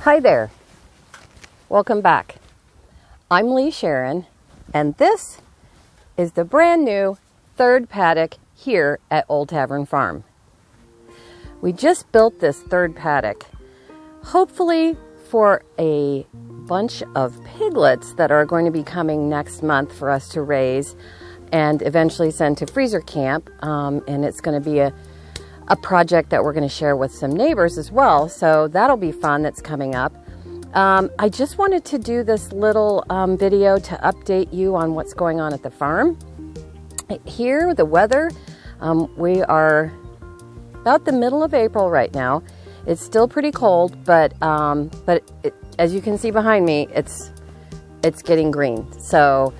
Hi there. Welcome back. I'm Lee Sharon, and this is the brand new third paddock here at Old Tavern Farm. We just built this third paddock, hopefully for a bunch of piglets that are going to be coming next month for us to raise and eventually send to freezer camp. And it's going to be a project that we're going to share with some neighbors as well. So that'll be fun. That's coming up. I just wanted to do this little video to update you on what's going on at the farm. Here, the weather, we are about the middle of April right now. It's still pretty cold, but as you can see behind me, it's getting green. So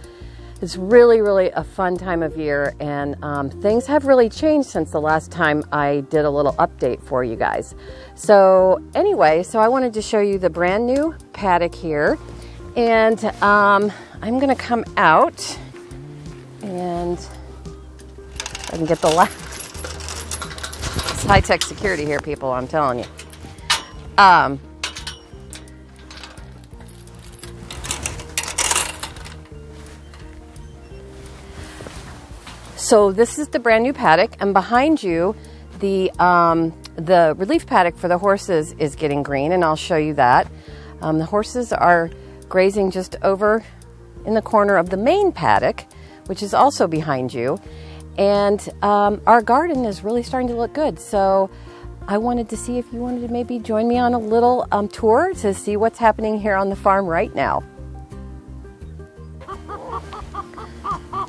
it's really a fun time of year, and things have really changed since the last time I did a little update for you guys. So anyway, I wanted to show you the brand new paddock here, and I'm gonna come out and I can get the it's high-tech security here, people, I'm telling you. So this is the brand new paddock, and behind you, the relief paddock for the horses is getting green, and I'll show you that. The horses are grazing just over in the corner of the main paddock, which is also behind you. And our garden is really starting to look good. So I wanted to see if you wanted to maybe join me on a little tour to see what's happening here on the farm right now.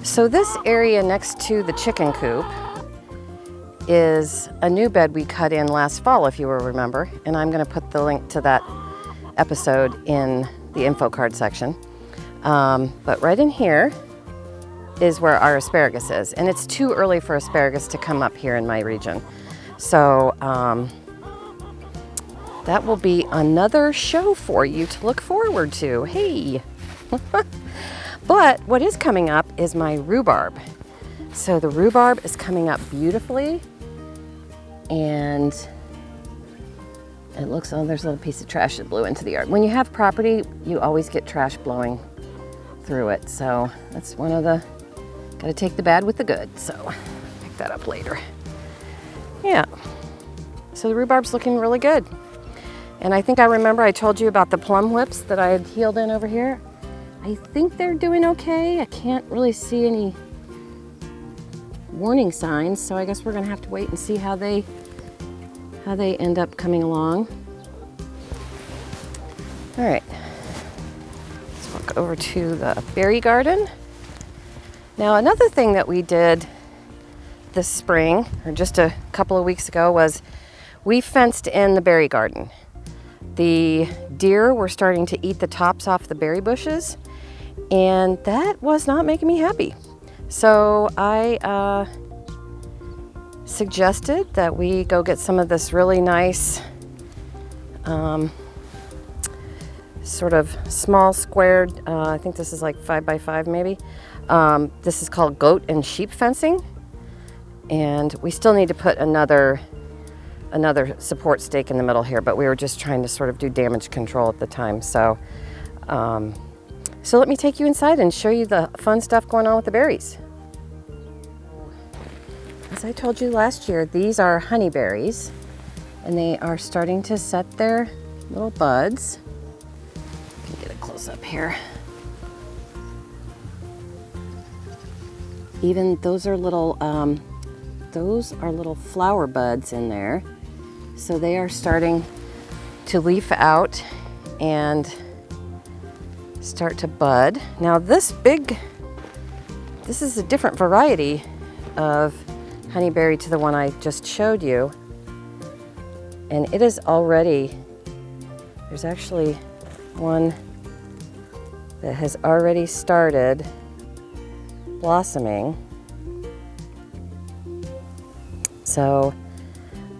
So this area next to the chicken coop is a new bed we cut in last fall, if you will remember. And I'm going to put the link to that episode in the info card section. But right in here is where our asparagus is. And it's too early for asparagus to come up here in my region. So that will be another show for you to look forward to. Hey! But what is coming up is my rhubarb. So the rhubarb is coming up beautifully, and it looks, oh, there's a little piece of trash that blew into the yard. When you have property, you always get trash blowing through it. So that's one of the, gotta take the bad with the good. So pick that up later. Yeah, so the rhubarb's looking really good. And I think I remember I told you about the plum whips that I had healed in over here. I think they're doing okay. I can't really see any warning signs, so I guess we're gonna have to wait and see how they end up coming along. All right, let's walk over to the berry garden. Now, another thing that we did this spring, or just a couple of weeks ago, was we fenced in the berry garden. The deer were starting to eat the tops off the berry bushes, and that was not making me happy. So I suggested that we go get some of this really nice sort of small squared, I think this is like 5x5 maybe. This is called goat and sheep fencing. And we still need to put another support stake in the middle here, but we were just trying to sort of do damage control at the time. So let me take you inside and show you the fun stuff going on with the berries. As I told you last year, these are honeyberries, and they are starting to set their little buds. I can get a close up here. Even those are little flower buds in there. So they are starting to leaf out and start to bud. Now this is a different variety of honeyberry to the one I just showed you. And it is already, there's actually one that has already started blossoming. So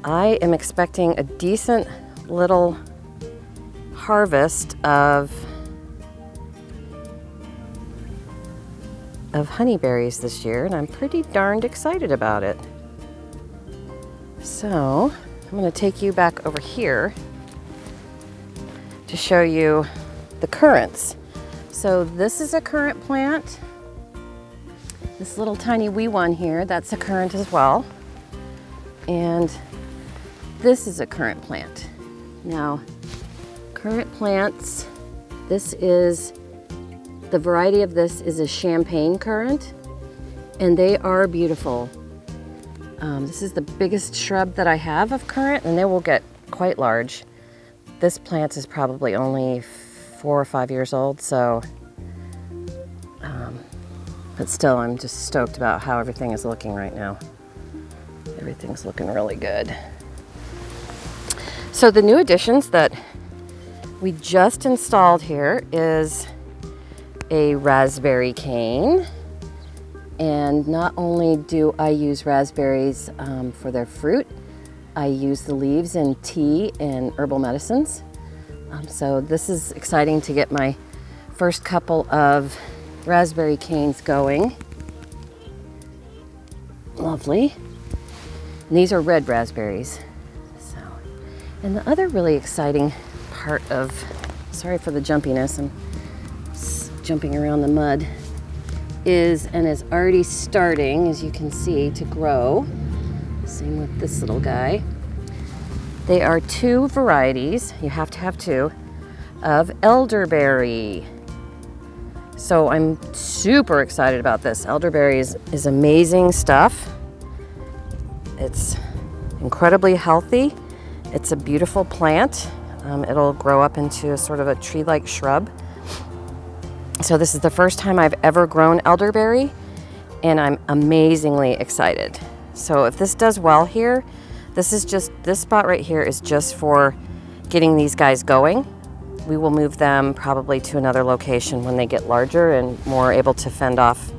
I am expecting a decent little harvest of honeyberries this year, and I'm pretty darned excited about it. So I'm going to take you back over here to show you the currants. So this is a currant plant. This little tiny wee one here, that's a currant as well. And this is a currant plant. Now, currant plants, the variety of this is a champagne currant, and they are beautiful. This is the biggest shrub that I have of currant, and they will get quite large. This plant is probably only 4 or 5 years old, so, but still, I'm just stoked about how everything is looking right now. Everything's looking really good. So the new additions that we just installed here is a raspberry cane. And not only do I use raspberries for their fruit, I use the leaves in tea and herbal medicines. So this is exciting to get my first couple of raspberry canes going. Lovely. And these are red raspberries. So, and the other really exciting part of, sorry for the jumpiness, I'm jumping around the mud, is already starting, as you can see, to grow. Same with this little guy. They are 2 varieties, you have to have 2, of elderberry. So I'm super excited about this. Elderberry is amazing stuff. It's incredibly healthy. It's a beautiful plant. It'll grow up into a sort of a tree-like shrub. So this is the first time I've ever grown elderberry, and I'm amazingly excited. So if this does well here, this spot right here is just for getting these guys going. We will move them probably to another location when they get larger and more able to fend off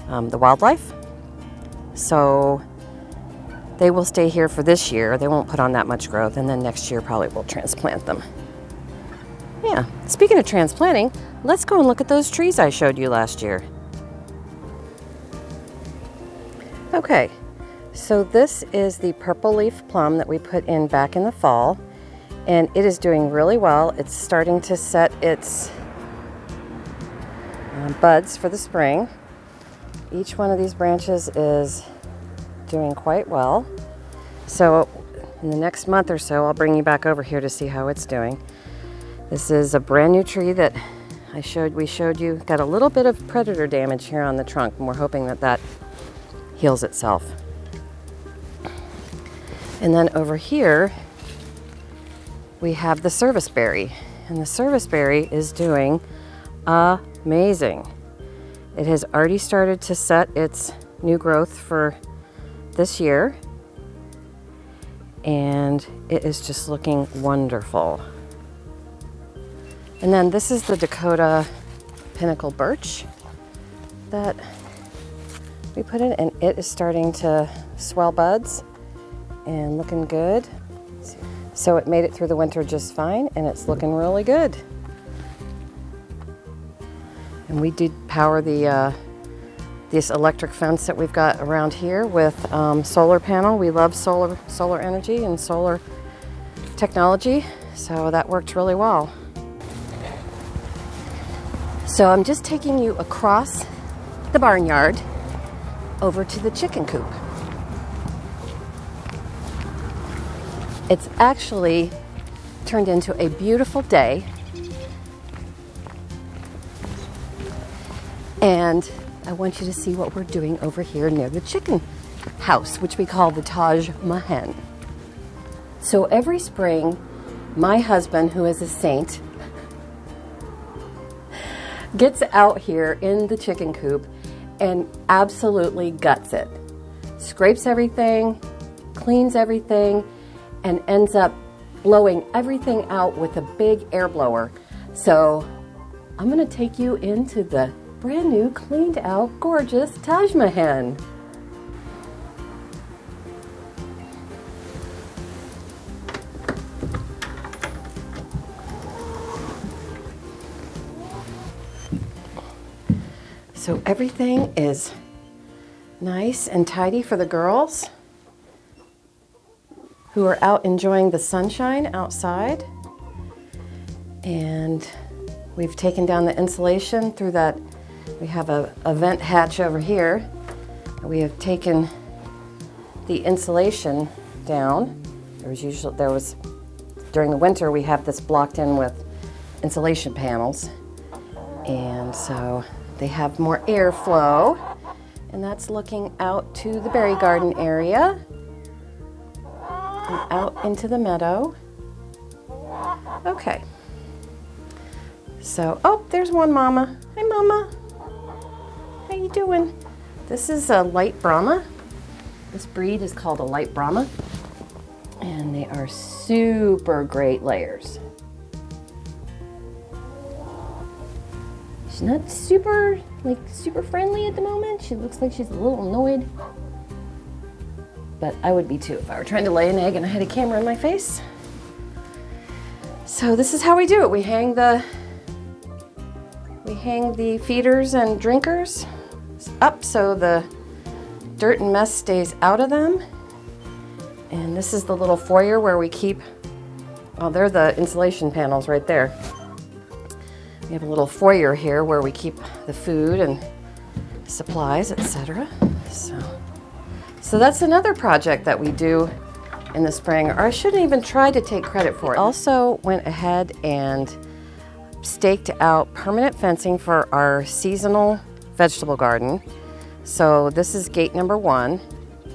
the wildlife. So they will stay here for this year. They won't put on that much growth, and then next year probably we'll transplant them. Yeah, speaking of transplanting, let's go and look at those trees I showed you last year. Okay, so this is the purple leaf plum that we put in back in the fall, and it is doing really well. It's starting to set its buds for the spring. Each one of these branches is doing quite well. So in the next month or so, I'll bring you back over here to see how it's doing. This is a brand new tree that we showed you. Got a little bit of predator damage here on the trunk, and we're hoping that heals itself. And then over here, we have the serviceberry. And the serviceberry is doing amazing. It has already started to set its new growth for this year, and it is just looking wonderful. And then this is the Dakota Pinnacle Birch that we put in, and it is starting to swell buds and looking good. So it made it through the winter just fine, and it's looking really good. And we did power this electric fence that we've got around here with solar panel. We love solar energy and solar technology, so that worked really well. So I'm just taking you across the barnyard over to the chicken coop. It's actually turned into a beautiful day, and I want you to see what we're doing over here near the chicken house, which we call the Taj Mahal. So every spring, my husband, who is a saint, gets out here in the chicken coop and absolutely guts it. Scrapes everything, cleans everything, and ends up blowing everything out with a big air blower. So I'm gonna take you into the brand new, cleaned out, gorgeous Taj Mahal. So everything is nice and tidy for the girls who are out enjoying the sunshine outside. And we've taken down the insulation through that. We have a vent hatch over here. We have taken the insulation down. During the winter, we have this blocked in with insulation panels. And so they have more airflow. And that's looking out to the berry garden area and out into the meadow. Okay. So, oh, there's one mama. Hi, mama. How you doing? This is a light Brahma. This breed is called a light Brahma. And they are super great layers. She's not super friendly at the moment. She looks like she's a little annoyed. But I would be too if I were trying to lay an egg and I had a camera in my face. So this is how we do it. We hang the feeders and drinkers up so the dirt and mess stays out of them. And this is the little foyer where we keep, oh, they're the insulation panels right there. We have a little foyer here where we keep the food and supplies, etc. So that's another project that we do in the spring, or I shouldn't even try to take credit for it. Also went ahead and staked out permanent fencing for our seasonal vegetable garden. So this is gate number 1,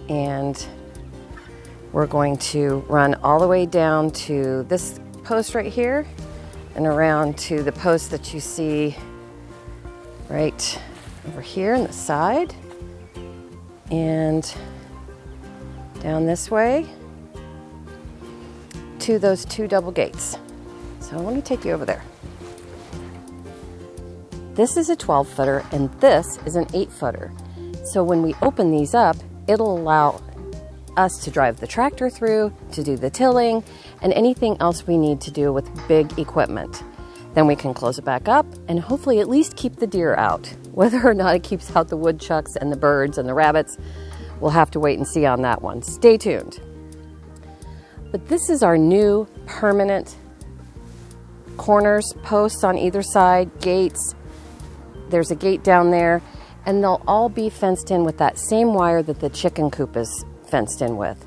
and we're going to run all the way down to this post right here and around to the post that you see right over here on the side and down this way to those 2 double gates. So let me take you over there. This is a 12-footer and this is an 8-footer. So when we open these up, it'll allow us to drive the tractor through, to do the tilling, and anything else we need to do with big equipment. Then we can close it back up and hopefully at least keep the deer out. Whether or not it keeps out the woodchucks and the birds and the rabbits, we'll have to wait and see on that one. Stay tuned. But this is our new permanent corners, posts on either side, gates. There's a gate down there, and they'll all be fenced in with that same wire that the chicken coop is fenced in with.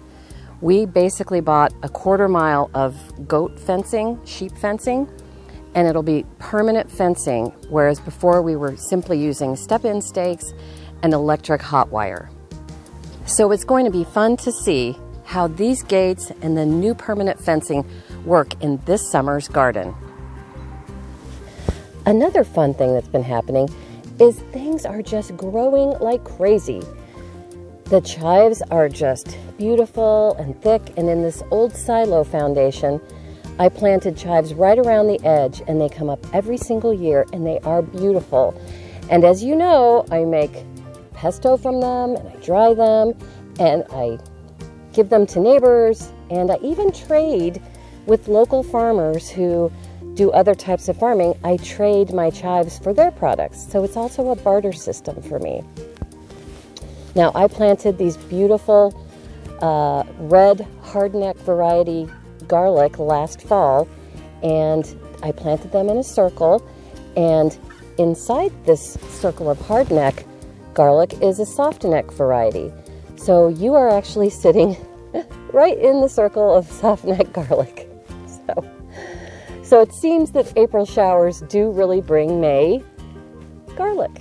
We basically bought a 1/4 mile of goat fencing, sheep fencing, and it'll be permanent fencing, whereas before we were simply using step-in stakes and electric hot wire. So it's going to be fun to see how these gates and the new permanent fencing work in this summer's garden. Another fun thing that's been happening is things are just growing like crazy. The chives are just beautiful and thick, and in this old silo foundation, I planted chives right around the edge, and they come up every single year, and they are beautiful. And as you know, I make pesto from them, and I dry them, and I give them to neighbors, and I even trade with local farmers who do other types of farming. I trade my chives for their products, so it's also a barter system for me. Now, I planted these beautiful red hardneck variety garlic last fall, and I planted them in a circle, and inside this circle of hardneck garlic is a softneck variety. So you are actually sitting right in the circle of softneck garlic. So it seems that April showers do really bring May garlic.